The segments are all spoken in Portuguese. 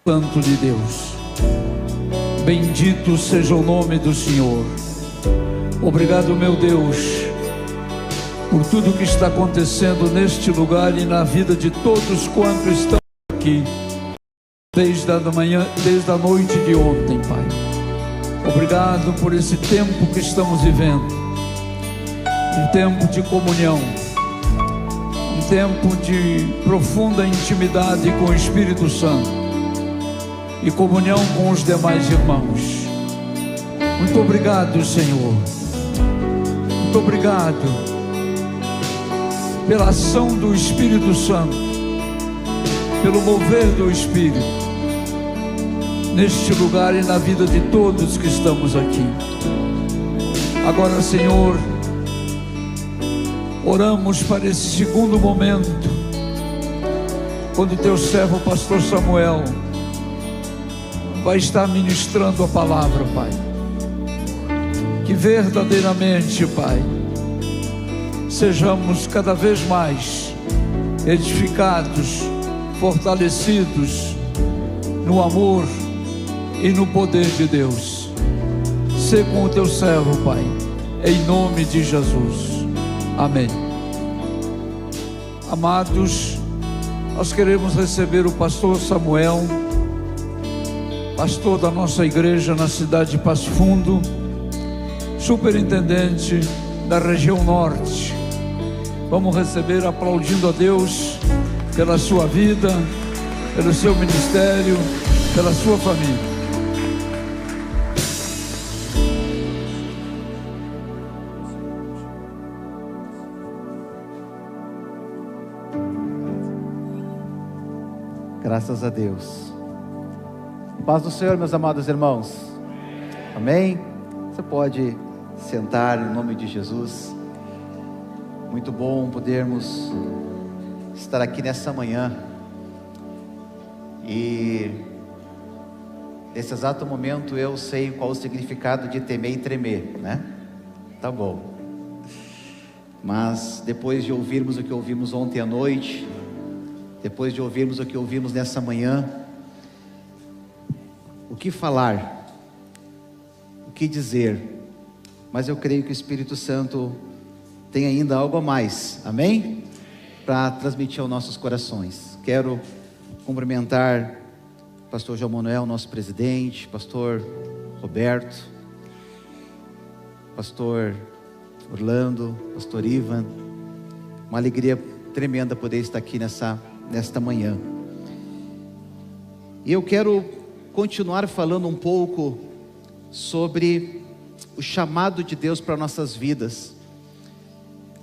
Santo de Deus, bendito seja o nome do Senhor. Obrigado, meu Deus, por tudo que está acontecendo neste lugar e na vida de todos quantos estão aqui, desde a manhã, desde a noite de ontem, Pai. Obrigado por esse tempo que estamos vivendo, um tempo de comunhão, um tempo de profunda intimidade com o Espírito Santo e comunhão com os demais irmãos. Muito obrigado, Senhor. Muito obrigado pela ação do Espírito Santo, pelo mover do Espírito neste lugar e na vida de todos que estamos aqui. Agora, Senhor, oramos para esse segundo momento, quando teu servo, o pastor Samuel, vai estar ministrando a palavra, Pai. Que verdadeiramente, Pai, sejamos cada vez mais edificados, fortalecidos no amor e no poder de Deus. Sê com o teu servo, Pai, em nome de Jesus. Amém. Amados, nós queremos receber o pastor Samuel, pastor da nossa igreja na cidade de Passo Fundo, superintendente da região norte. Vamos receber aplaudindo a Deus pela sua vida, pelo seu ministério, pela sua família. Graças a Deus. Paz do Senhor, meus amados irmãos. Amém? Você pode sentar em nome de Jesus. Muito bom podermos estar aqui nessa manhã. E nesse exato momento eu sei qual o significado de temer e tremer, né? Tá bom. Mas depois de ouvirmos o que ouvimos ontem à noite, depois de ouvirmos o que ouvimos nessa manhã, o que falar, o que dizer, mas eu creio que o Espírito Santo tem ainda algo a mais, amém? Para transmitir aos nossos corações. Quero cumprimentar o pastor João Manuel, nosso presidente, pastor Roberto, pastor Orlando, pastor Ivan. Uma alegria tremenda poder estar aqui nesta manhã. E eu quero continuar falando um pouco sobre o chamado de Deus para nossas vidas,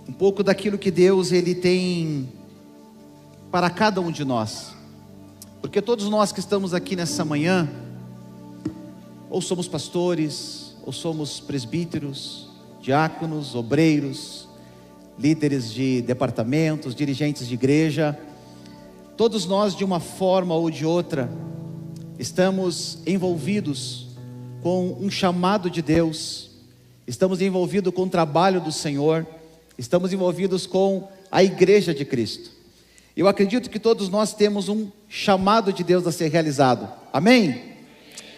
um pouco daquilo que Deus ele tem para cada um de nós, porque todos nós que estamos aqui nessa manhã, ou somos pastores, ou somos presbíteros, diáconos, obreiros, líderes de departamentos, dirigentes de igreja, todos nós de uma forma ou de outra estamos envolvidos com um chamado de Deus, estamos envolvidos com o trabalho do Senhor, estamos envolvidos com a igreja de Cristo. Eu acredito que todos nós temos um chamado de Deus a ser realizado, amém?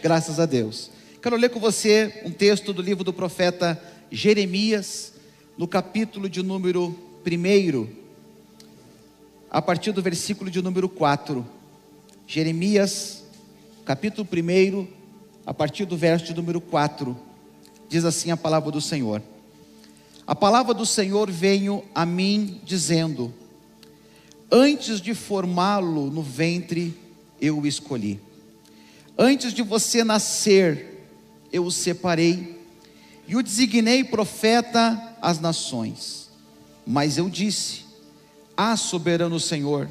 Graças a Deus. Quero ler com você um texto do livro do profeta Jeremias, no capítulo de número 1, a partir do versículo de número 4. Jeremias, capítulo 1, a partir do verso de número 4, diz assim a palavra do Senhor: a palavra do Senhor veio a mim dizendo: antes de formá-lo no ventre, eu o escolhi. Antes de você nascer, eu o separei e o designei profeta às nações. Mas eu disse: ah, soberano Senhor,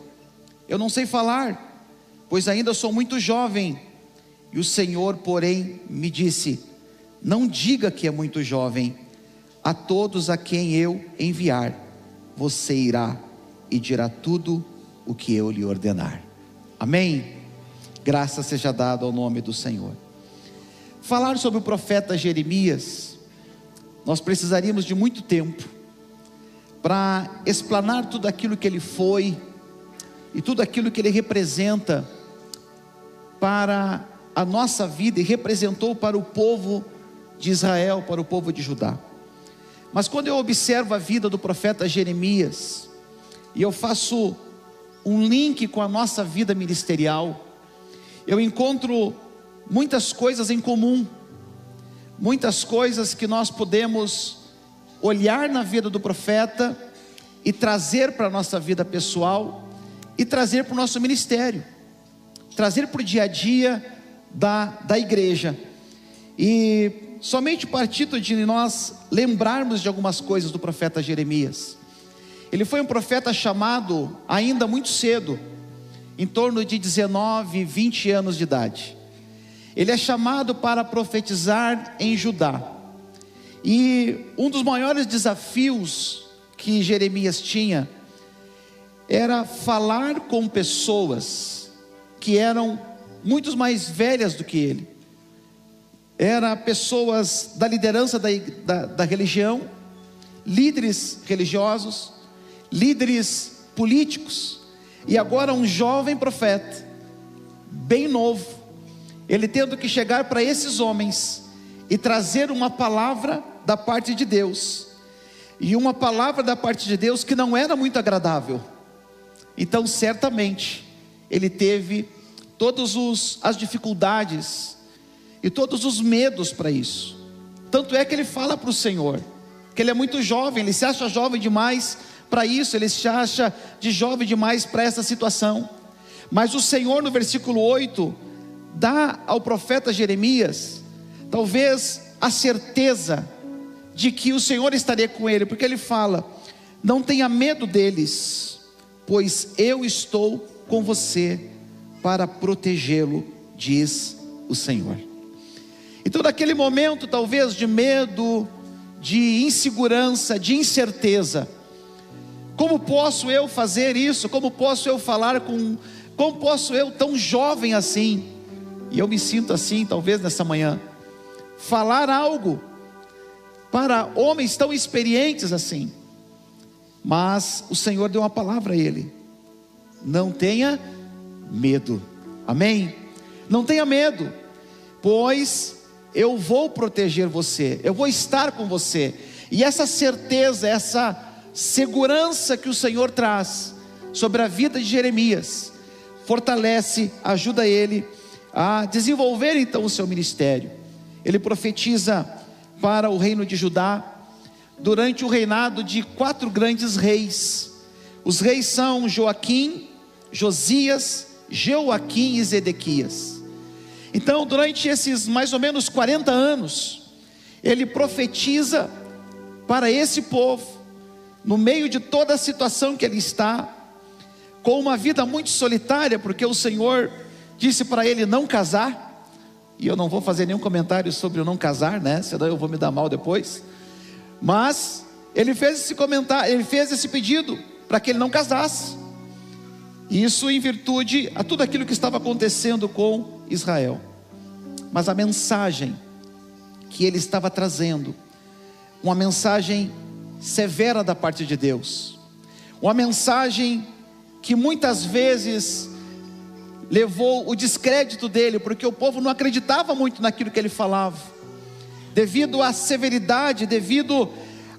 eu não sei falar, pois ainda sou muito jovem. E o Senhor, porém, me disse: não diga que é muito jovem. A todos a quem eu enviar, você irá e dirá tudo o que eu lhe ordenar. Amém? Graças seja dada ao nome do Senhor. Falar sobre o profeta Jeremias, nós precisaríamos de muito tempo para explanar tudo aquilo que ele foi e tudo aquilo que ele representa para a nossa vida e representou para o povo de Israel, para o povo de Judá. Mas quando eu observo a vida do profeta Jeremias, e eu faço um link com a nossa vida ministerial, eu encontro muitas coisas em comum, muitas coisas que nós podemos olhar na vida do profeta e trazer para a nossa vida pessoal e trazer para o nosso ministério, trazer para o dia a dia da igreja. E somente partindo de nós lembrarmos de algumas coisas do profeta Jeremias. Ele foi um profeta chamado ainda muito cedo, em torno de 19, 20 anos de idade. Ele é chamado para profetizar em Judá. E um dos maiores desafios que Jeremias tinha era falar com pessoas que eram muito mais velhas do que ele. Eram pessoas da liderança da religião, líderes religiosos, líderes políticos. E agora um jovem profeta, bem novo, ele tendo que chegar para esses homens e trazer uma palavra da parte de Deus, e uma palavra da parte de Deus que não era muito agradável. Então certamente ele teve todas as dificuldades e todos os medos para isso. Tanto é que ele fala para o Senhor que ele é muito jovem, ele se acha jovem demais para isso, ele se acha de jovem demais para essa situação. Mas o Senhor, no versículo 8, dá ao profeta Jeremias talvez a certeza de que o Senhor estaria com ele, porque ele fala: não tenha medo deles, pois eu estou com você para protegê-lo, diz o Senhor. Então naquele momento talvez de medo, de insegurança, de incerteza, como posso eu fazer isso? Como posso eu falar como posso eu, tão jovem assim, e eu me sinto assim talvez nessa manhã, falar algo para homens tão experientes assim? Mas o Senhor deu uma palavra a ele: não tenha medo. Amém? Não tenha medo, pois eu vou proteger você, eu vou estar com você. E essa certeza, essa segurança que o Senhor traz sobre a vida de Jeremias, fortalece, ajuda ele a desenvolver então o seu ministério. Ele profetiza para o reino de Judá durante o reinado de 4 grandes reis. Os reis são Joaquim, Josias, Joaquim e Zedequias. Então durante esses mais ou menos 40 anos, ele profetiza para esse povo, no meio de toda a situação que ele está, com uma vida muito solitária, porque o Senhor disse para ele não casar. E eu não vou fazer nenhum comentário sobre o não casar, né? Senão eu vou me dar mal depois. Mas ele fez esse comentário, ele fez esse pedido para que ele não casasse. Isso em virtude a tudo aquilo que estava acontecendo com Israel. Mas a mensagem que ele estava trazendo, uma mensagem severa da parte de Deus, uma mensagem que muitas vezes levou o descrédito dele, porque o povo não acreditava muito naquilo que ele falava, devido à severidade, devido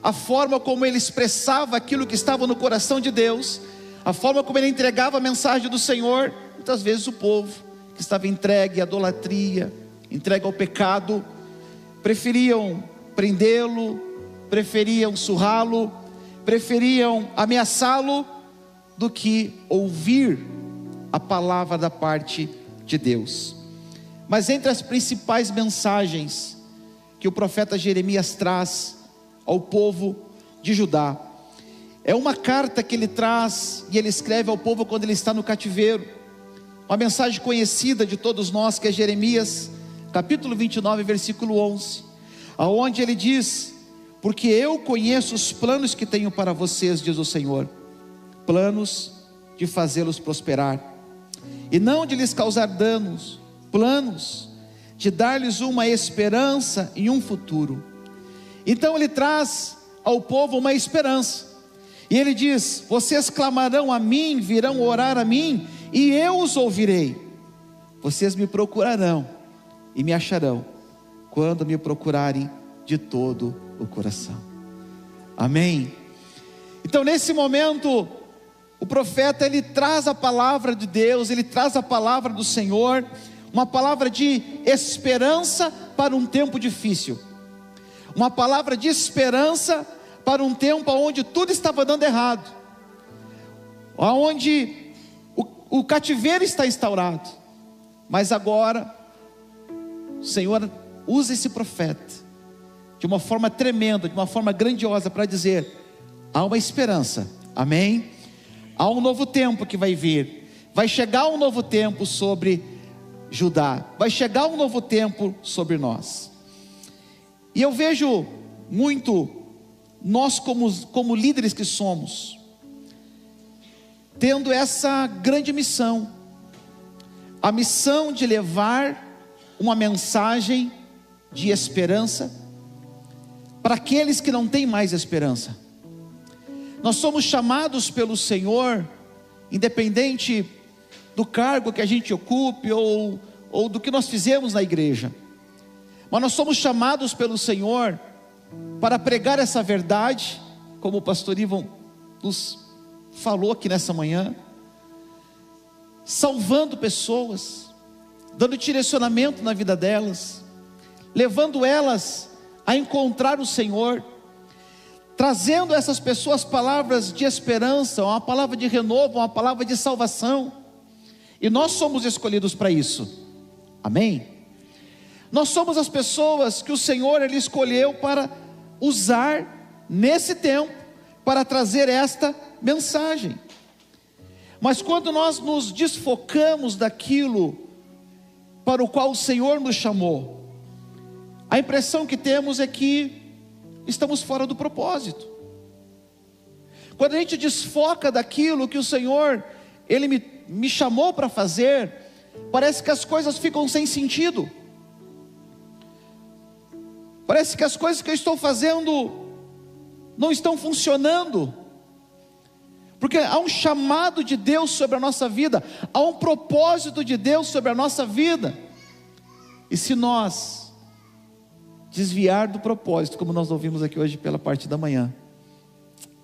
à forma como ele expressava aquilo que estava no coração de Deus, a forma como ele entregava a mensagem do Senhor. Muitas vezes o povo que estava entregue à idolatria, entregue ao pecado, preferiam prendê-lo, preferiam surrá-lo, preferiam ameaçá-lo, do que ouvir a palavra da parte de Deus. Mas entre as principais mensagens que o profeta Jeremias traz ao povo de Judá, é uma carta que ele traz e ele escreve ao povo quando ele está no cativeiro. Uma mensagem conhecida de todos nós, que é Jeremias capítulo 29, versículo 11, aonde ele diz: porque eu conheço os planos que tenho para vocês, diz o Senhor, planos de fazê-los prosperar, e não de lhes causar danos, planos de dar-lhes uma esperança e um futuro. Então ele traz ao povo uma esperança, e ele diz: vocês clamarão a mim, virão orar a mim, e eu os ouvirei. vocês me procurarão e me acharão, quando me procurarem de todo o coração. Amém? Então nesse momento, o profeta ele traz a palavra de Deus, ele traz a palavra do Senhor, uma palavra de esperança para um tempo difícil, uma palavra de esperança para um tempo onde tudo estava dando errado, onde o cativeiro está instaurado. Mas agora o Senhor usa esse profeta de uma forma tremenda, de uma forma grandiosa, para dizer: há uma esperança, amém? Há um novo tempo que vai vir, vai chegar um novo tempo sobre Judá, vai chegar um novo tempo sobre nós. E eu vejo muito, nós como líderes que somos, tendo essa grande missão, a missão de levar uma mensagem de esperança para aqueles que não têm mais esperança. Nós somos chamados pelo Senhor, independente do cargo que a gente ocupe ou do que nós fizemos na igreja, mas nós somos chamados pelo Senhor para pregar essa verdade, como o pastor Ivan nos falou aqui nessa manhã, salvando pessoas, dando direcionamento na vida delas, levando elas a encontrar o Senhor, trazendo a essas pessoas palavras de esperança, uma palavra de renovo, uma palavra de salvação. E nós somos escolhidos para isso, amém? Nós somos as pessoas que o Senhor ele escolheu para usar nesse tempo, para trazer esta mensagem. Mas quando nós nos desfocamos daquilo para o qual o Senhor nos chamou, a impressão que temos é que estamos fora do propósito. Quando a gente desfoca daquilo que o Senhor ele me chamou para fazer, parece que as coisas ficam sem sentido. Parece que as coisas que eu estou fazendo não estão funcionando, porque há um chamado de Deus sobre a nossa vida, há um propósito de Deus sobre a nossa vida. E se nós desviar do propósito, como nós ouvimos aqui hoje pela parte da manhã,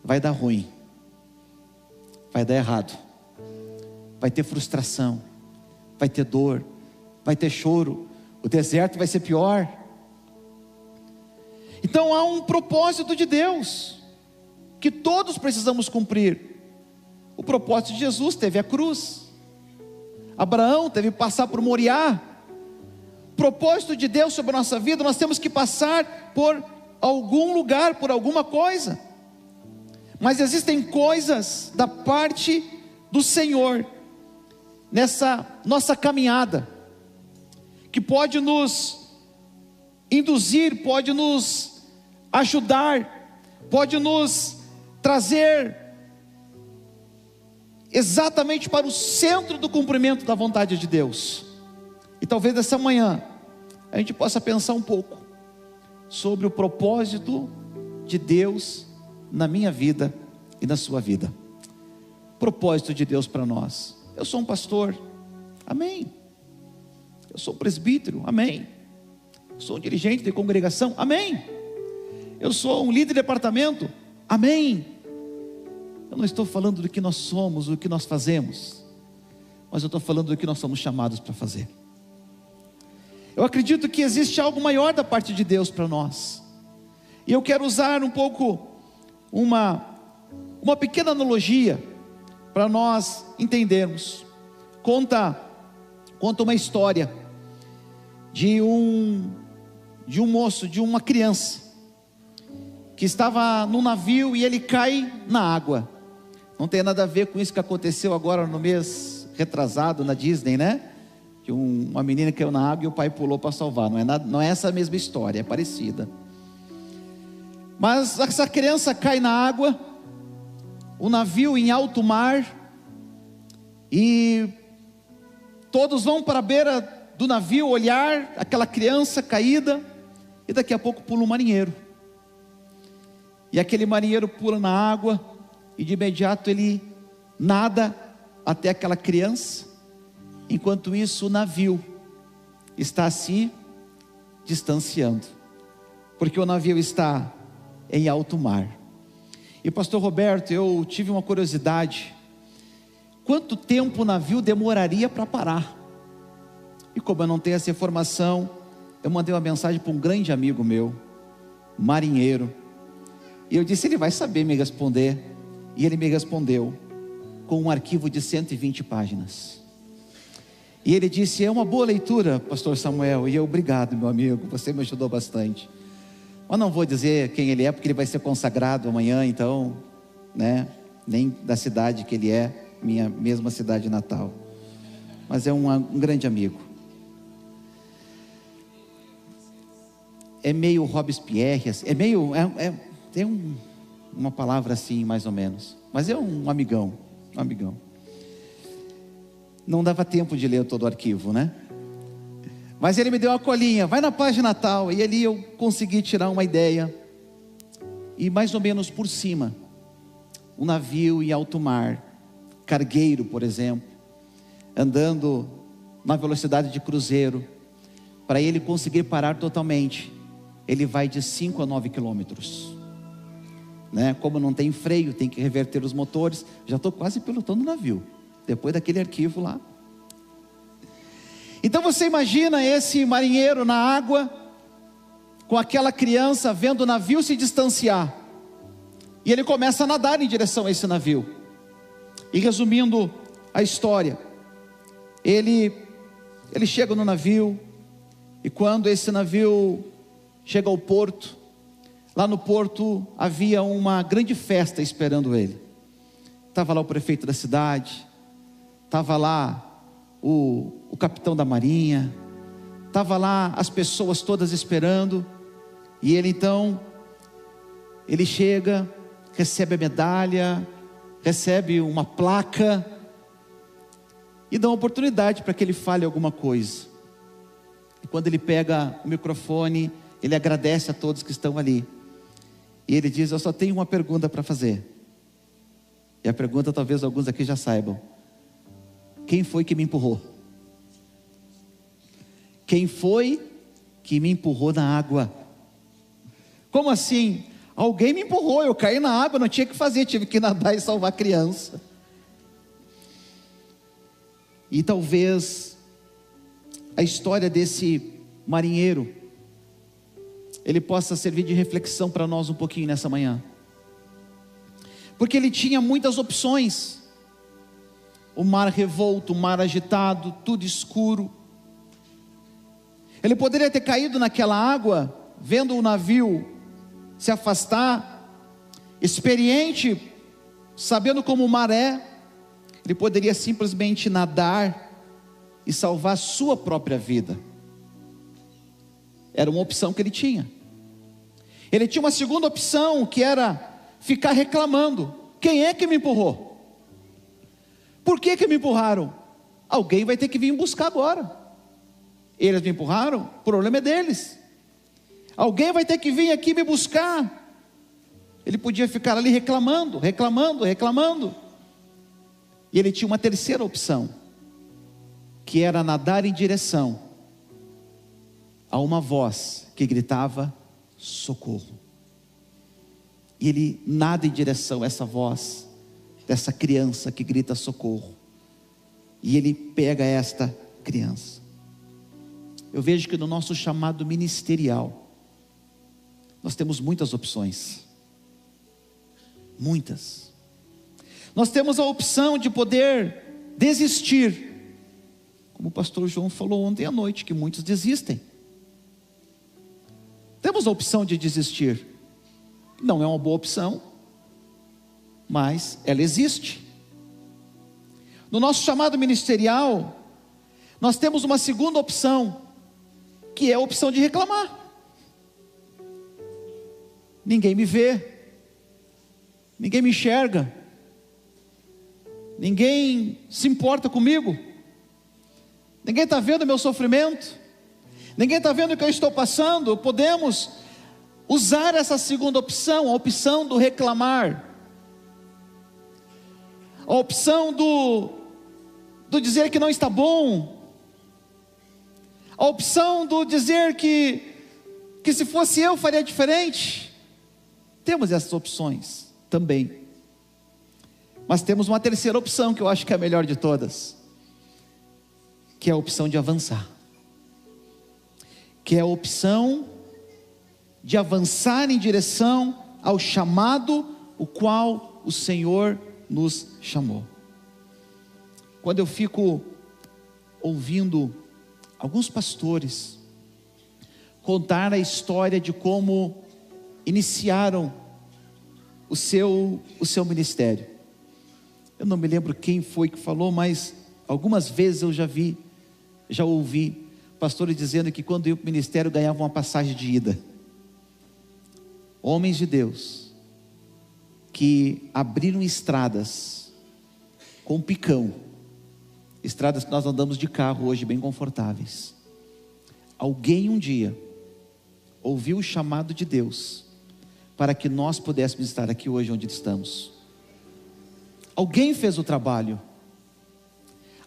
vai dar ruim, vai dar errado, vai ter frustração, vai ter dor, vai ter choro, o deserto vai ser pior. Então há um propósito de Deus que todos precisamos cumprir. O propósito de Jesus teve a cruz, Abraão teve que passar por Moriá. O propósito de Deus sobre a nossa vida, nós temos que passar por algum lugar, por alguma coisa. Mas existem coisas da parte do Senhor nessa nossa caminhada, que pode nos induzir, pode nos ajudar, pode nos trazer exatamente para o centro do cumprimento da vontade de Deus. E talvez nessa manhã a gente possa pensar um pouco sobre o propósito de Deus na minha vida e na sua vida. Propósito de Deus para nós. Eu sou um pastor, amém. Eu sou um presbítero, amém. Eu sou um dirigente de congregação, amém. Eu sou um líder de departamento, amém. Eu não estou falando do que nós somos, do que nós fazemos, mas eu estou falando do que nós somos chamados para fazer. Eu acredito que existe algo maior da parte de Deus para nós, e eu quero usar um pouco uma pequena analogia para nós entendermos. Conta uma história de um moço, de uma criança que estava num navio e ele cai na água. Não tem nada a ver com isso que aconteceu agora no mês retrasado na Disney, né? Que uma menina caiu na água e o pai pulou para salvar. Não é essa mesma história, é parecida. Mas essa criança cai na água, o navio em alto mar, e todos vão para a beira do navio olhar aquela criança caída, e daqui a pouco pula um marinheiro. E aquele marinheiro pula na água, e de imediato ele nada até aquela criança, Enquanto isso, o navio está se distanciando, porque o navio está em alto mar. E pastor Roberto, eu tive uma curiosidade: quanto tempo o navio demoraria para parar? E como eu não tenho essa informação, eu mandei uma mensagem para um grande amigo meu, marinheiro, e eu disse: ele vai saber me responder. E ele me respondeu com um arquivo de 120 páginas. E ele disse: é uma boa leitura, pastor Samuel. E eu: obrigado, meu amigo, você me ajudou bastante. Mas não vou dizer quem ele é, porque ele vai ser consagrado amanhã, então, né? Nem da cidade que ele é, minha mesma cidade natal. Mas é um grande amigo. É meio Robespierre, é meio, tem uma palavra assim, mais ou menos. Mas é um amigão, Não dava tempo de ler todo o arquivo, né? Mas ele me deu uma colinha: vai na página tal. E ali eu consegui tirar uma ideia. E mais ou menos por cima, um navio em alto mar, cargueiro, por exemplo, andando na velocidade de cruzeiro, para ele conseguir parar totalmente, ele vai de 5 a 9 quilômetros, né? Como não tem freio, tem que reverter os motores. Já estou quase pilotando o navio, depois daquele arquivo lá. Então você imagina esse marinheiro na água, com aquela criança, vendo o navio se distanciar, e ele começa a nadar em direção a esse navio. E resumindo a história, ele chega no navio, e quando esse navio chega ao porto, lá no porto havia uma grande festa esperando ele. Estava lá o prefeito da cidade, estava lá o capitão da marinha, estava lá as pessoas todas esperando. E ele então, ele chega, recebe a medalha, recebe uma placa, e dá uma oportunidade para que ele fale alguma coisa. E quando ele pega o microfone, ele agradece a todos que estão ali, e ele diz: eu só tenho uma pergunta para fazer. E a pergunta talvez alguns aqui já saibam: quem foi que me empurrou? Quem foi que me empurrou na água? Como assim? Alguém me empurrou, eu caí na água, não tinha o que fazer, tive que nadar e salvar a criança. E talvez a história desse marinheiro, ele possa servir de reflexão para nós um pouquinho nessa manhã, porque ele tinha muitas opções. O mar revolto, o mar agitado, tudo escuro. Ele poderia ter caído naquela água, vendo o navio se afastar, experiente, sabendo como o mar é. Ele poderia simplesmente nadar e salvar a sua própria vida. Era uma opção que ele tinha. Ele tinha uma segunda opção, que era ficar reclamando: quem é que me empurrou? Por que me empurraram? Alguém vai ter que vir me buscar agora. Eles me empurraram, o problema é deles. Alguém vai ter que vir aqui me buscar. Ele podia ficar ali reclamando. E ele tinha uma terceira opção, que era nadar em direção a uma voz que gritava: socorro. E ele nada em direção a essa voz, dessa criança que grita socorro. E ele pega esta criança. Eu vejo que no nosso chamado ministerial, nós temos muitas opções. Muitas. Nós temos a opção de poder desistir, como o pastor João falou ontem à noite, que muitos desistem. Temos a opção de desistir. Não é uma boa opção, mas ela existe. No nosso chamado ministerial, nós temos uma segunda opção, que é a opção de reclamar. Ninguém me vê, ninguém me enxerga, ninguém se importa comigo, ninguém está vendo o meu sofrimento, ninguém está vendo o que eu estou passando. Podemos usar essa segunda opção, a opção do reclamar, a opção do do dizer que não está bom, a opção do dizer que se fosse eu faria diferente. Temos essas opções também, mas temos uma terceira opção que eu acho que é a melhor de todas, que é a opção de avançar, que é a opção de avançar em direção ao chamado o qual o Senhor nos chamou. Quando eu fico ouvindo alguns pastores contar a história de como iniciaram o seu ministério, eu não me lembro quem foi que falou, mas algumas vezes eu já ouvi pastores dizendo que quando iam para o ministério ganhavam uma passagem de ida. Homens de Deus que abriram estradas com picão, estradas que nós andamos de carro hoje bem confortáveis. Alguém um dia ouviu o chamado de Deus para que nós pudéssemos estar aqui hoje onde estamos. Alguém fez o trabalho,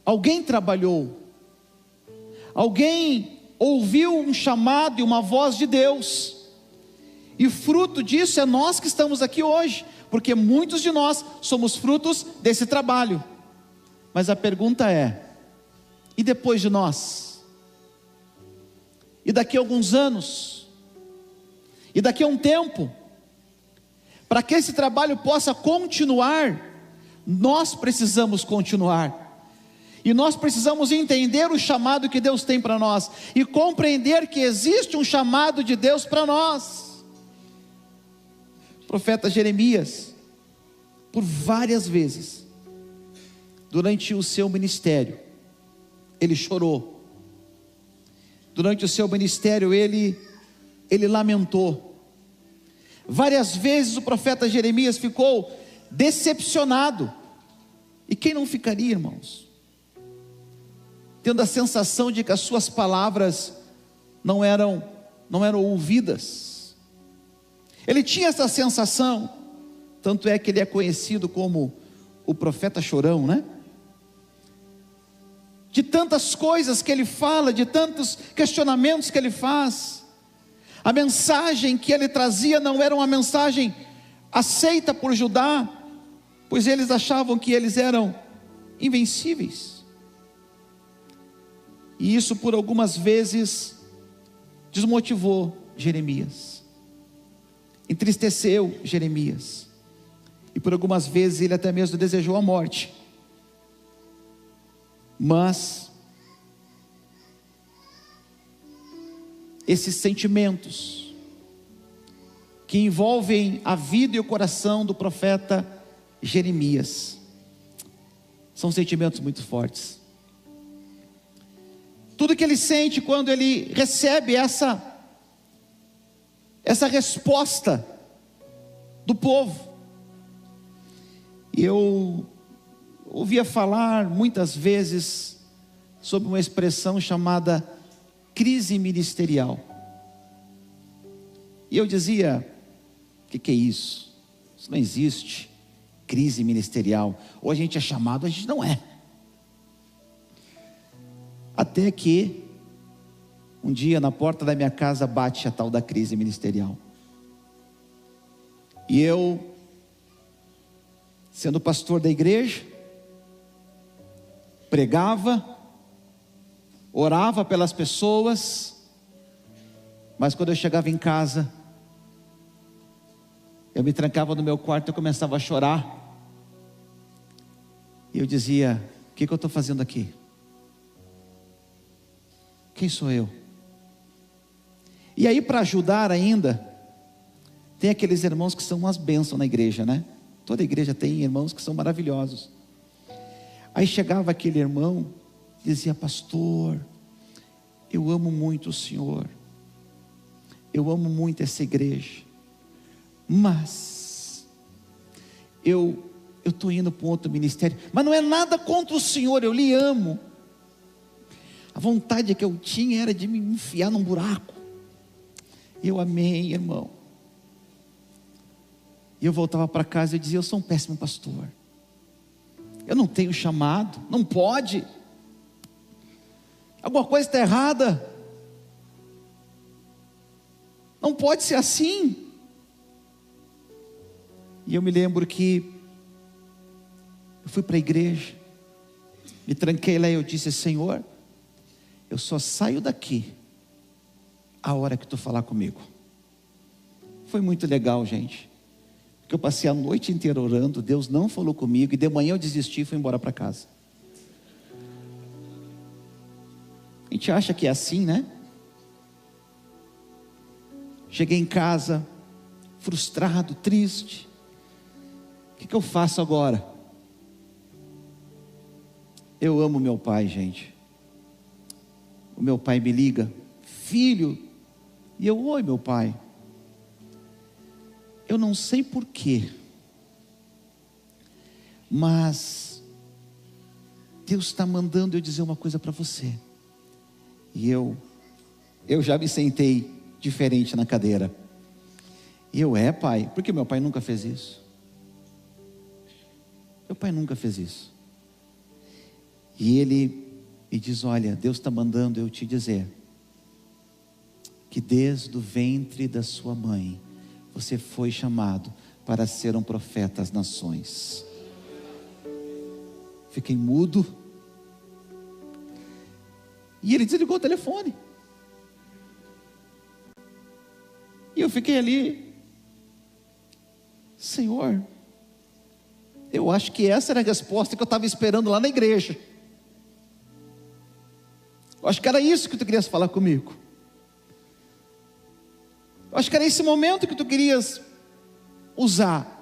alguém trabalhou, alguém ouviu um chamado e uma voz de Deus, e fruto disso é nós que estamos aqui hoje, porque muitos de nós somos frutos desse trabalho. Mas a pergunta é: e depois de nós? E daqui a alguns anos? E daqui a um tempo? Para que esse trabalho possa continuar, nós precisamos continuar. E nós precisamos entender o chamado que Deus tem para nós, e compreender que existe um chamado de Deus para nós. O profeta Jeremias, por várias vezes, durante o seu ministério, ele chorou. Durante o seu ministério, ele lamentou. Várias vezes o profeta Jeremias ficou decepcionado. E quem não ficaria, irmãos? Tendo a sensação de que as suas palavras não eram ouvidas. Ele tinha essa sensação, tanto é que ele é conhecido como o profeta chorão, né? De tantas coisas que ele fala, de tantos questionamentos que ele faz. A mensagem que ele trazia não era uma mensagem aceita por Judá, pois eles achavam que eles eram invencíveis. E isso por algumas vezes desmotivou Jeremias, entristeceu Jeremias, e por algumas vezes ele até mesmo desejou a morte. Mas esses sentimentos que envolvem a vida e o coração do profeta Jeremias são sentimentos muito fortes. Tudo que ele sente quando ele recebe essa resposta do povo. E eu ouvia falar muitas vezes sobre uma expressão chamada crise ministerial. E eu dizia: o que é isso? Isso não existe, crise ministerial. Ou a gente é chamado, ou a gente não é. Até que um dia na porta da minha casa bate a tal da crise ministerial. E eu, sendo pastor da igreja, pregava, orava pelas pessoas, mas quando eu chegava em casa, eu me trancava no meu quarto e eu começava a chorar. E eu dizia: o que eu estou fazendo aqui? Quem sou eu? E aí, para ajudar ainda, tem aqueles irmãos que são umas bênçãos na igreja, né? Toda igreja tem irmãos que são maravilhosos. Aí chegava aquele irmão, dizia: pastor, eu amo muito o senhor, eu amo muito essa igreja, mas eu estou indo para um outro ministério, mas não é nada contra o senhor, eu lhe amo. A vontade que eu tinha era de me enfiar num buraco. Eu amei, irmão. E eu voltava para casa e dizia: eu sou um péssimo pastor, eu não tenho chamado, não pode. Alguma coisa está errada. Não pode ser assim. E eu me lembro que eu fui para a igreja, me tranquei lá e eu disse: Senhor, eu só saio daqui a hora que tu falar comigo. Foi muito legal, gente, porque eu passei a noite inteira orando, Deus não falou comigo, e de manhã eu desisti e fui embora para casa. A gente acha que é assim, né? Cheguei em casa frustrado, triste. O que eu faço agora? Eu amo meu pai, gente. O meu pai me liga: filho. E eu: oi, meu pai. Eu não sei porquê, mas Deus está mandando eu dizer uma coisa para você. E eu já me sentei diferente na cadeira. E eu: é, pai? Porque meu pai nunca fez isso. Meu pai nunca fez isso. E ele me diz: olha, Deus está mandando eu te dizer que desde o ventre da sua mãe você foi chamado para ser um profeta às nações. Fiquei mudo. E ele desligou o telefone. E eu fiquei ali: Senhor, eu acho que essa era a resposta que eu estava esperando lá na igreja. Eu acho que era isso que tu querias falar comigo. Eu acho que era esse momento que tu querias usar.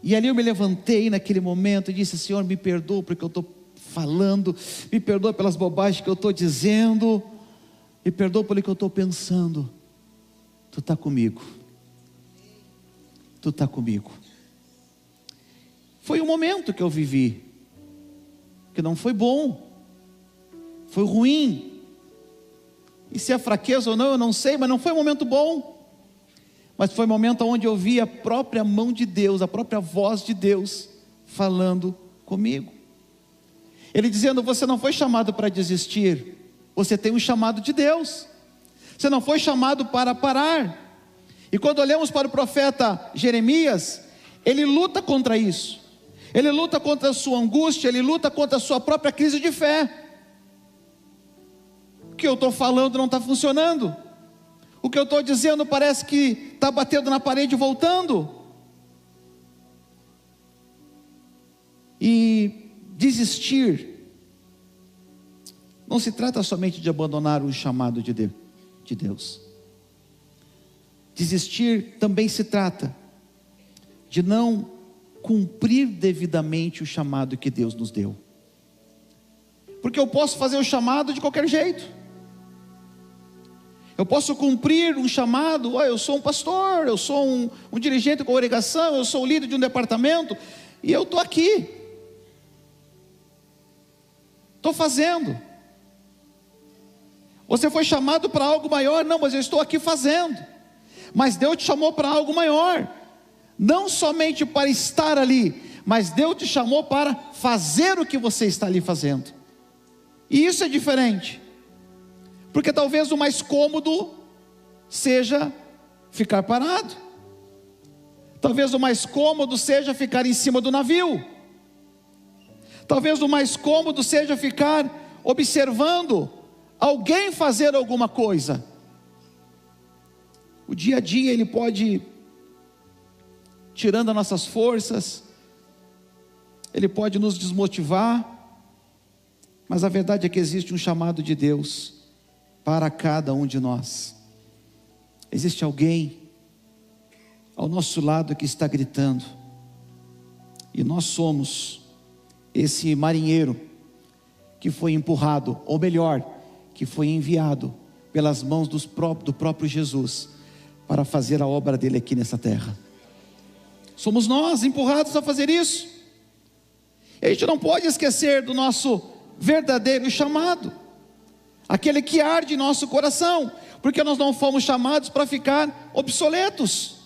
E ali eu me levantei naquele momento e disse: Senhor, me perdoa porque eu estou falando, me perdoa pelas bobagens que eu estou dizendo, me perdoa pelo que eu estou pensando. Tu está comigo. Tu está comigo. Foi um momento que eu vivi, que não foi bom, foi ruim. E se é fraqueza ou não, eu não sei, mas não foi um momento bom. Mas foi um momento onde eu vi a própria mão de Deus, a própria voz de Deus falando comigo. Ele dizendo: você não foi chamado para desistir, você tem um chamado de Deus. Você não foi chamado para parar. E quando olhamos para o profeta Jeremias, ele luta contra isso. Ele luta contra a sua angústia, ele luta contra a sua própria crise de fé. O que eu estou falando não está funcionando. O que eu estou dizendo parece que está batendo na parede e voltando. E desistir não se trata somente de abandonar o chamado de Deus. Desistir também se trata de não cumprir devidamente o chamado que Deus nos deu. Porque eu posso fazer o chamado de qualquer jeito. Eu posso cumprir um chamado: eu sou um pastor, eu sou um dirigente de congregação, eu sou o líder de um departamento, e eu estou aqui, estou fazendo. Você foi chamado para algo maior? Não, mas eu estou aqui fazendo. Mas Deus te chamou para algo maior, não somente para estar ali, mas Deus te chamou para fazer o que você está ali fazendo. E isso é diferente. Porque talvez o mais cômodo seja ficar parado. Talvez o mais cômodo seja ficar em cima do navio. Talvez o mais cômodo seja ficar observando alguém fazer alguma coisa. O dia a dia ele pode tirando as nossas forças, ele pode nos desmotivar, mas a verdade é que existe um chamado de Deus para cada um de nós. Existe alguém ao nosso lado que está gritando, e nós somos esse marinheiro que foi empurrado, ou melhor, que foi enviado pelas mãos do próprio Jesus para fazer a obra dele aqui nessa terra. Somos nós empurrados a fazer isso. E a gente não pode esquecer do nosso verdadeiro chamado, aquele que arde em nosso coração, porque nós não fomos chamados para ficar obsoletos,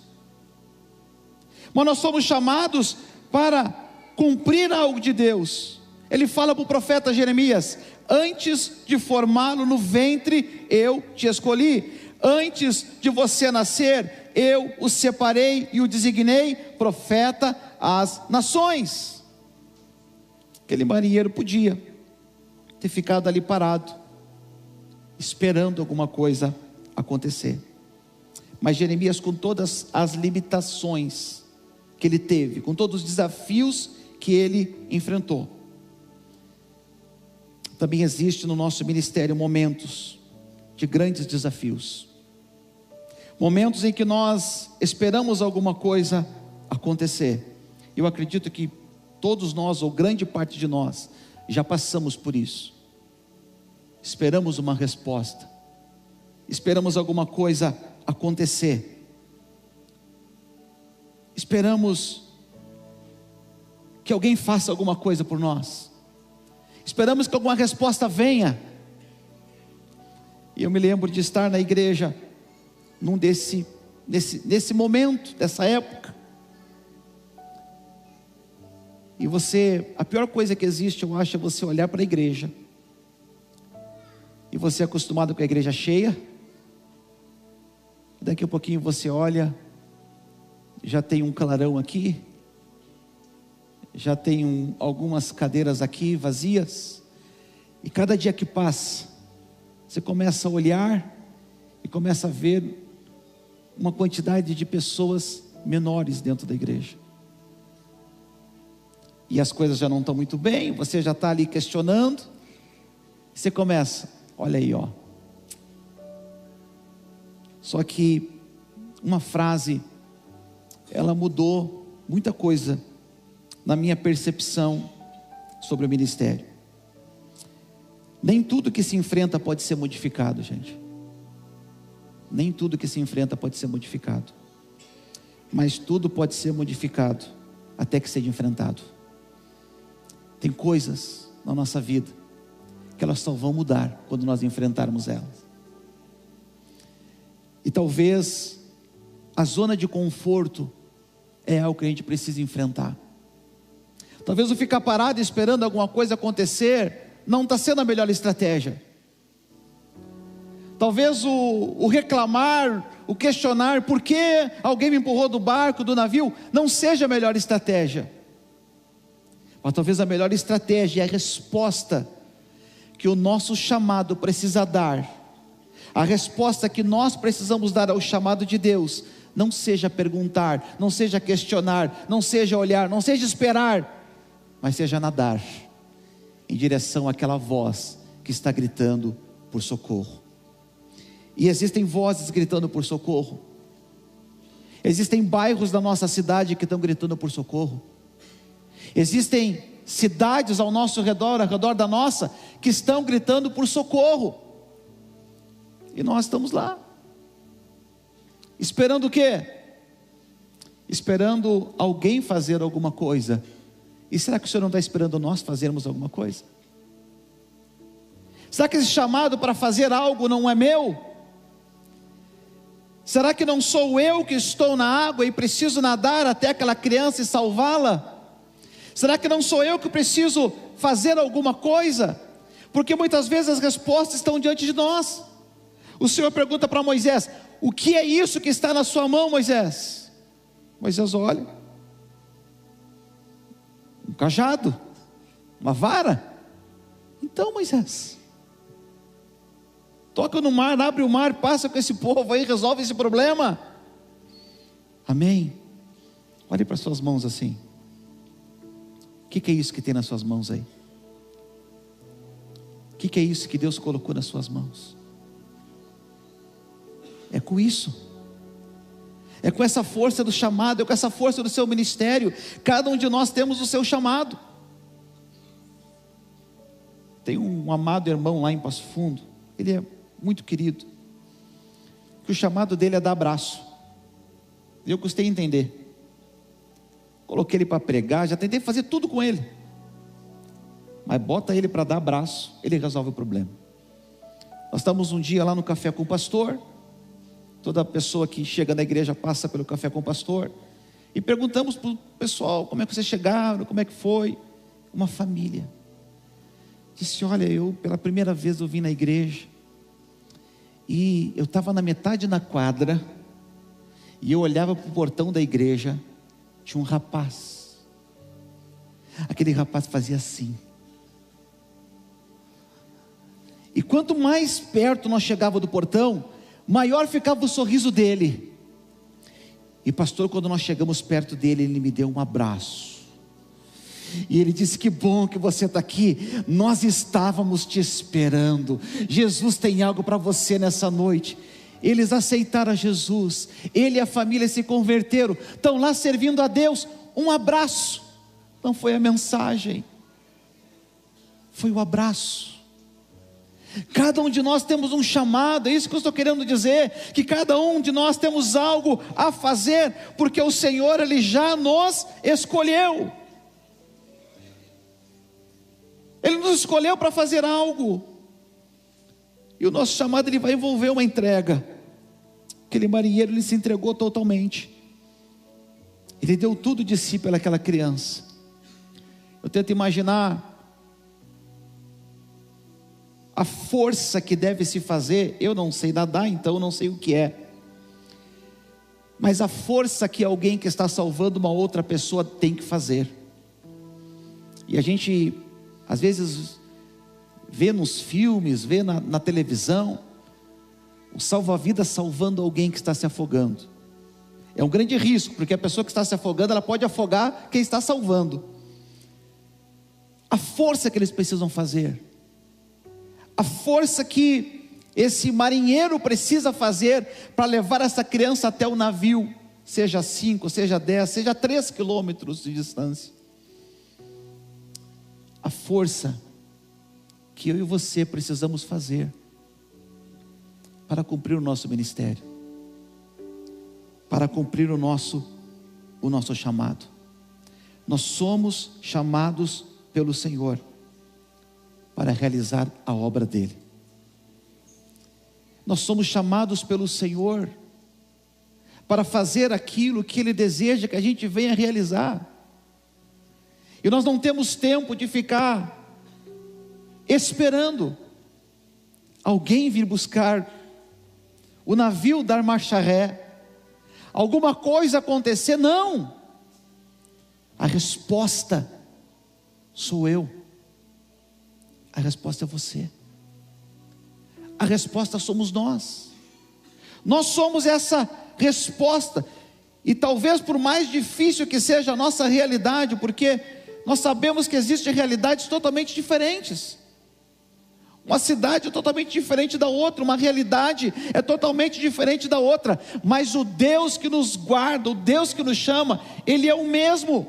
mas nós somos chamados para cumprir algo de Deus. Ele fala para o profeta Jeremias: Antes de formá-lo no ventre, eu te escolhi. Antes de você nascer, eu o separei e o designei profeta às nações. Aquele marinheiro podia ter ficado ali parado, esperando alguma coisa acontecer. Mas Jeremias, com todas as limitações que ele teve, com todos os desafios que ele enfrentou, também existe no nosso ministério momentos de grandes desafios, momentos em que nós esperamos alguma coisa acontecer. Eu acredito que todos nós, ou grande parte de nós, já passamos por isso. Esperamos uma resposta, esperamos alguma coisa acontecer, esperamos que alguém faça alguma coisa por nós, esperamos que alguma resposta venha. E eu me lembro de estar na igreja nesse momento, dessa época. E a pior coisa que existe, eu acho, é você olhar para a igreja, e você é acostumado com a igreja cheia, daqui a pouquinho você olha, já tem um clarão aqui, já tem algumas cadeiras aqui vazias, e cada dia que passa, você começa a olhar, e começa a ver uma quantidade de pessoas menores dentro da igreja, e as coisas já não estão muito bem, você já está ali questionando, você começa, olha aí, ó. Só que uma frase, ela mudou muita coisa na minha percepção sobre o ministério. Nem tudo que se enfrenta pode ser modificado, gente. Nem tudo que se enfrenta pode ser modificado. Mas tudo pode ser modificado até que seja enfrentado. Tem coisas na nossa vida que elas só vão mudar quando nós enfrentarmos elas. E talvez a zona de conforto é algo que a gente precisa enfrentar. Talvez o ficar parado esperando alguma coisa acontecer não está sendo a melhor estratégia. Talvez o reclamar, o questionar por que alguém me empurrou do barco, do navio, não seja a melhor estratégia. Mas talvez a melhor estratégia é a resposta que o nosso chamado precisa dar. A resposta que nós precisamos dar ao chamado de Deus não seja perguntar, não seja questionar, não seja olhar, não seja esperar, mas seja nadar em direção àquela voz que está gritando por socorro. E existem vozes gritando por socorro. Existem bairros da nossa cidade que estão gritando por socorro. Existem cidades ao nosso redor, ao redor da nossa, que estão gritando por socorro. E nós estamos lá, esperando o quê? Esperando alguém fazer alguma coisa. E será que o Senhor não está esperando nós fazermos alguma coisa? Será que esse chamado para fazer algo não é meu? Será que não sou eu que estou na água e preciso nadar até aquela criança e salvá-la? Será que não sou eu que preciso fazer alguma coisa? Porque muitas vezes as respostas estão diante de nós. O Senhor pergunta para Moisés: o que é isso que está na sua mão, Moisés? Moisés olha: um cajado, uma vara. Então, Moisés, toca no mar, abre o mar, passa com esse povo aí, resolve esse problema. Amém? Olhe para suas mãos assim. O que é isso que tem nas suas mãos aí? O que é isso que Deus colocou nas suas mãos? É com isso, é com essa força do chamado, é com essa força do seu ministério. Cada um de nós temos o seu chamado. Tem um amado irmão lá em Passo Fundo, ele é muito querido, que o chamado dele é dar abraço. Eu custei entender. Coloquei ele para pregar, já tentei fazer tudo com ele, mas bota ele para dar abraço, ele resolve o problema. Nós estamos um dia lá no café com o pastor. Toda pessoa que chega na igreja passa pelo café com o pastor, e perguntamos para o pessoal: como é que vocês chegaram, como é que foi? Uma família Disse: olha, eu pela primeira vez eu vim na igreja, e eu estava na metade da quadra, e eu olhava para o portão da igreja, tinha um rapaz. Aquele rapaz fazia assim. E quanto mais perto nós chegávamos do portão, maior ficava o sorriso dele. E pastor, quando nós chegamos perto dele, ele me deu um abraço. E ele disse: que bom que você está aqui, nós estávamos te esperando. Jesus tem algo para você nessa noite. Eles aceitaram a Jesus, ele e a família se converteram, estão lá servindo a Deus. Um abraço, não foi a mensagem, foi o abraço. Cada um de nós temos um chamado, é isso que eu estou querendo dizer, que cada um de nós temos algo a fazer, porque o Senhor, Ele já nos escolheu. Ele nos escolheu para fazer algo, e o nosso chamado, ele vai envolver uma entrega. Aquele marinheiro, ele se entregou totalmente, ele deu tudo de si pelaquela criança. Eu tento imaginar a força que deve se fazer. Eu não sei nadar, então eu não sei o que é, mas a força que alguém que está salvando uma outra pessoa tem que fazer. E a gente às vezes vê nos filmes, vê na televisão, o salva-vidas salvando alguém que está se afogando. É um grande risco, porque a pessoa que está se afogando, ela pode afogar quem está salvando. A força que eles precisam fazer, a força que esse marinheiro precisa fazer para levar essa criança até o navio, seja 5, seja 10, seja 3 quilômetros de distância. A força que eu e você precisamos fazer para cumprir o nosso ministério, para cumprir o nosso chamado. Nós somos chamados pelo Senhor para realizar a obra dele. Nós somos chamados pelo Senhor para fazer aquilo que Ele deseja que a gente venha realizar. E nós não temos tempo de ficar esperando alguém vir buscar, o navio dar marcha ré, alguma coisa acontecer. Não, a resposta sou eu, a resposta é você, a resposta somos nós. Nós somos essa resposta. E talvez por mais difícil que seja a nossa realidade, porque nós sabemos que existem realidades totalmente diferentes. Uma cidade é totalmente diferente da outra, uma realidade é totalmente diferente da outra, mas o Deus que nos guarda, o Deus que nos chama, Ele é o mesmo.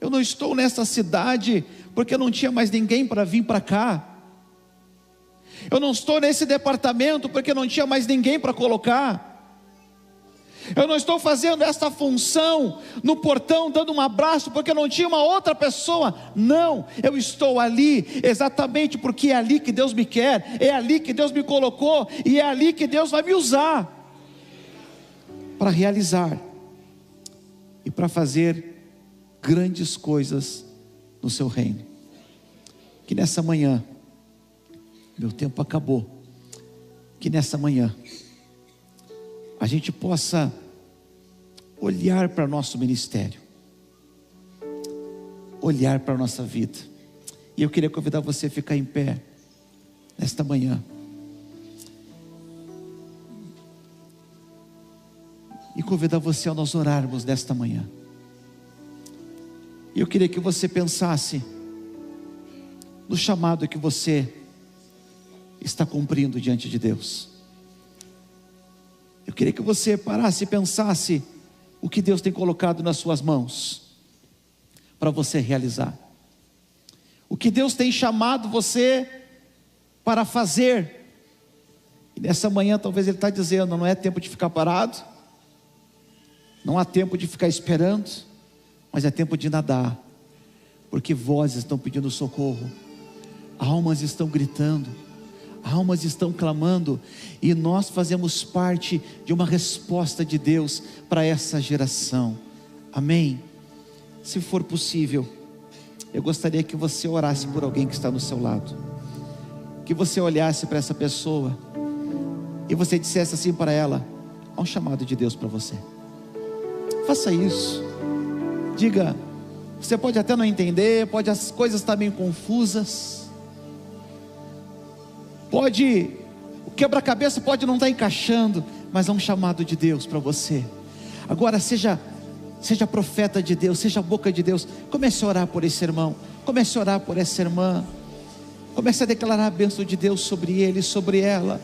Eu não estou nessa cidade porque não tinha mais ninguém para vir para cá. Eu não estou nesse departamento porque não tinha mais ninguém para colocar. Eu não estou fazendo essa função no portão, dando um abraço, porque não tinha uma outra pessoa. Não, eu estou ali exatamente porque é ali que Deus me quer, é ali que Deus me colocou, e é ali que Deus vai me usar para realizar e para fazer grandes coisas no seu reino. Que nessa manhã, meu tempo acabou, que nessa manhã a gente possa olhar para o nosso ministério, olhar para a nossa vida. E eu queria convidar você a ficar em pé nesta manhã, e convidar você a nós orarmos nesta manhã. E eu queria que você pensasse no chamado que você está cumprindo diante de Deus. Eu queria que você parasse e pensasse o que Deus tem colocado nas suas mãos para você realizar, o que Deus tem chamado você para fazer. E nessa manhã talvez Ele está dizendo: não é tempo de ficar parado, não há tempo de ficar esperando, mas é tempo de nadar, porque vozes estão pedindo socorro, almas estão gritando, almas estão clamando, e nós fazemos parte de uma resposta de Deus para essa geração. Amém? Se for possível, eu gostaria que você orasse por alguém que está no seu lado, que você olhasse para essa pessoa e você dissesse assim para ela: há um chamado de Deus para você. Faça isso. Diga, você pode até não entender, pode as coisas estar meio confusas, pode, o quebra-cabeça pode não estar encaixando, mas há um chamado de Deus para você. Agora seja profeta de Deus, seja a boca de Deus. Comece a orar por esse irmão, comece a orar por essa irmã, comece a declarar a bênção de Deus sobre ele e sobre ela.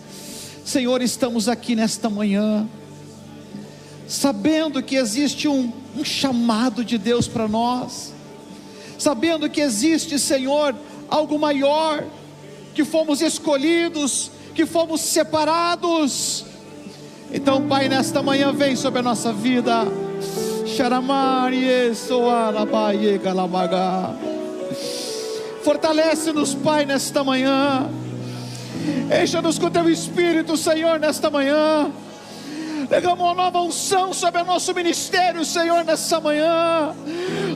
Senhor, estamos aqui nesta manhã, sabendo que existe um chamado de Deus para nós, sabendo que existe, Senhor, algo maior, que fomos escolhidos, que fomos separados. Então, Pai, nesta manhã vem sobre a nossa vida. Fortalece-nos, Pai, nesta manhã. Encha-nos com teu Espírito, Senhor, nesta manhã. Derrama uma nova unção sobre o nosso ministério, Senhor, nessa manhã,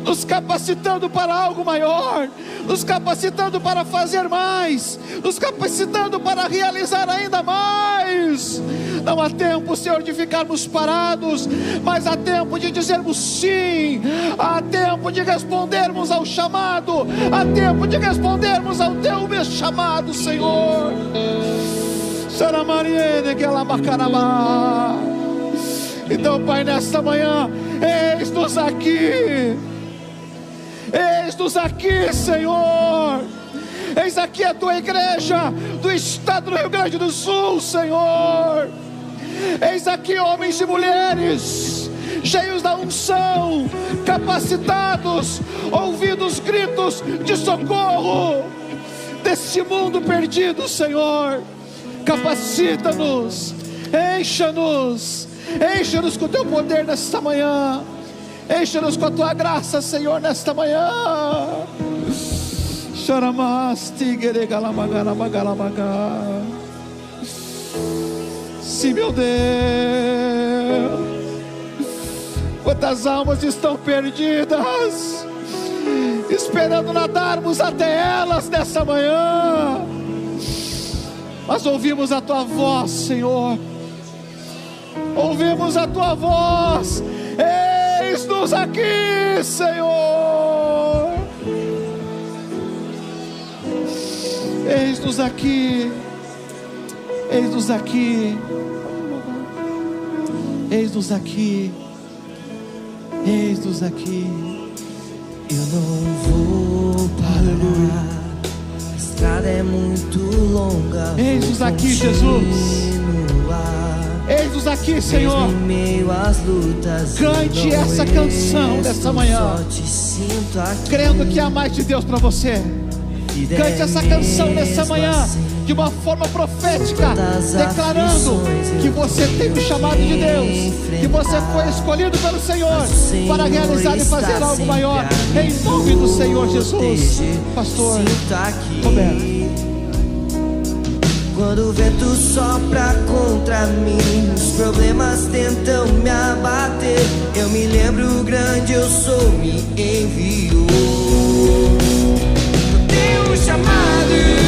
nos capacitando para algo maior, nos capacitando para fazer mais, nos capacitando para realizar ainda mais. Não há tempo, Senhor, de ficarmos parados, mas há tempo de dizermos sim, há tempo de respondermos ao chamado, há tempo de respondermos ao teu chamado, Senhor. Então, Pai, nesta manhã, eis-nos aqui, Senhor. Eis aqui a tua igreja do estado do Rio Grande do Sul, Senhor. Eis aqui homens e mulheres cheios da unção, capacitados, ouvindo os gritos de socorro desse mundo perdido, Senhor. Capacita-nos, encha-nos com o teu poder nesta manhã, encha-nos com a tua graça, Senhor, nesta manhã. Sim, meu Deus, quantas almas estão perdidas, esperando nadarmos até elas nessa manhã, mas ouvimos a tua voz, Senhor. Ouvimos a tua voz. Eis-nos aqui, Senhor. Eis-nos aqui. Eis-nos aqui. Eis-nos aqui. Eis-nos aqui. Eu não vou parar. A estrada é muito longa. Eis-nos aqui, Jesus. Eis-nos aqui, Senhor. Cante essa canção dessa manhã, crendo que há mais de Deus para você. Cante essa canção nessa manhã de uma forma profética, declarando que você tem o chamado de Deus, que você foi escolhido pelo Senhor para realizar e fazer algo maior, em nome do Senhor Jesus. Pastor Roberto. Quando o vento sopra contra mim, os problemas tentam me abater, eu me lembro, grande eu sou, me enviou. Eu tenho um chamado.